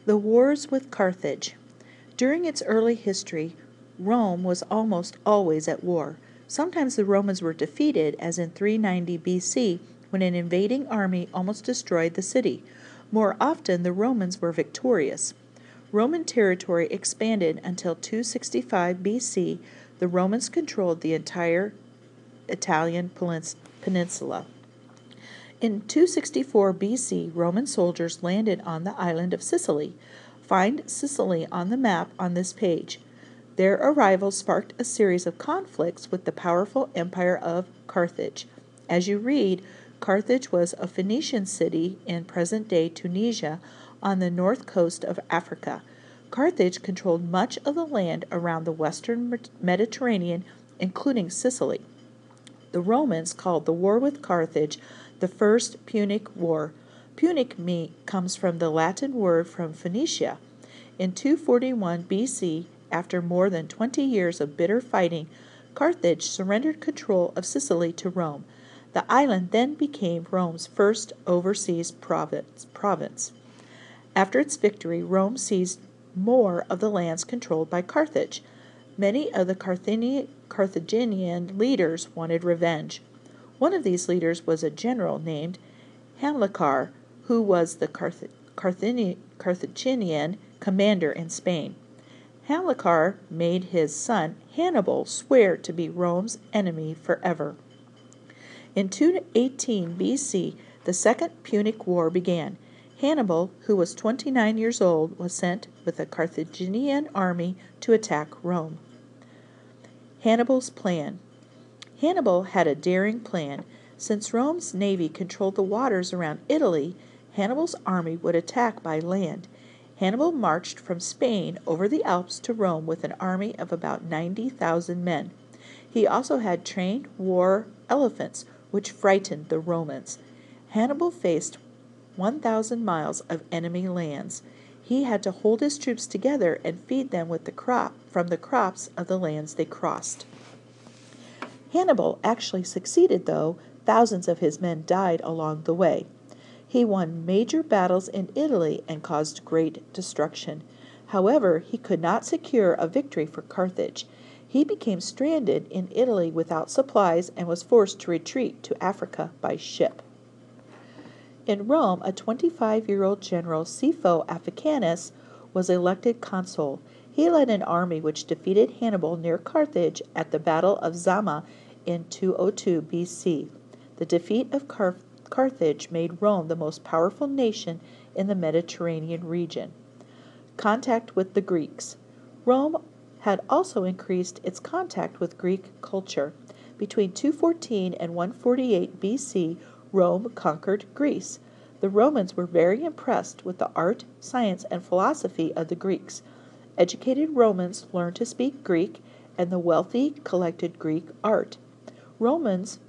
The wars with Carthage. During its early history, Rome was almost always at war. Sometimes the Romans were defeated, as in 390 BC, when an invading army almost destroyed the city. More often, the Romans were victorious. Roman territory expanded until 265 BC. The Romans controlled the entire Italian peninsula. In 264 BC, Roman soldiers landed on the island of Sicily. Find Sicily on the map on this page. Their arrival sparked a series of conflicts with the powerful empire of Carthage. As you read, Carthage was a Phoenician city in present-day Tunisia on the north coast of Africa. Carthage controlled much of the land around the western Mediterranean, including Sicily. The Romans called the war with Carthage the First Punic War. Punic comes from the Latin word from Phoenicia. In 241 BC, after more than 20 years of bitter fighting, Carthage surrendered control of Sicily to Rome. The island then became Rome's first overseas province. After its victory, Rome seized more of the lands controlled by Carthage. Many of the Carthaginian leaders wanted revenge. One of these leaders was a general named Hamilcar, who was the Carthaginian commander in Spain. Hamilcar made his son Hannibal swear to be Rome's enemy forever. In 218 BC, the Second Punic War began. Hannibal, who was 29 years old, was sent with a Carthaginian army to attack Rome. Hannibal's plan. Hannibal had a daring plan. Since Rome's navy controlled the waters around Italy, Hannibal's army would attack by land. Hannibal marched from Spain over the Alps to Rome with an army of about 90,000 men. He also had trained war elephants, which frightened the Romans. Hannibal faced 1,000 miles of enemy lands. He had to hold his troops together and feed them with from the crops of the lands they crossed. Hannibal actually succeeded, though thousands of his men died along the way. He won major battles in Italy and caused great destruction. However, he could not secure a victory for Carthage. He became stranded in Italy without supplies and was forced to retreat to Africa by ship. In Rome, a 25-year-old general, Sifo Africanus, was elected consul. He led an army which defeated Hannibal near Carthage at the Battle of Zama in 202 BC. The defeat of Carthage made Rome the most powerful nation in the Mediterranean region. Contact with the Greeks. Rome had also increased its contact with Greek culture. Between 214 and 148 BC, Rome conquered Greece. The Romans were very impressed with the art, science, and philosophy of the Greeks. Educated Romans learned to speak Greek, and the wealthy collected Greek art. Romans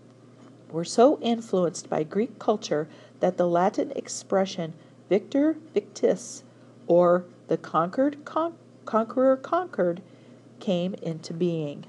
were so influenced by Greek culture that the Latin expression victor victis, or the conqueror conquered, came into being.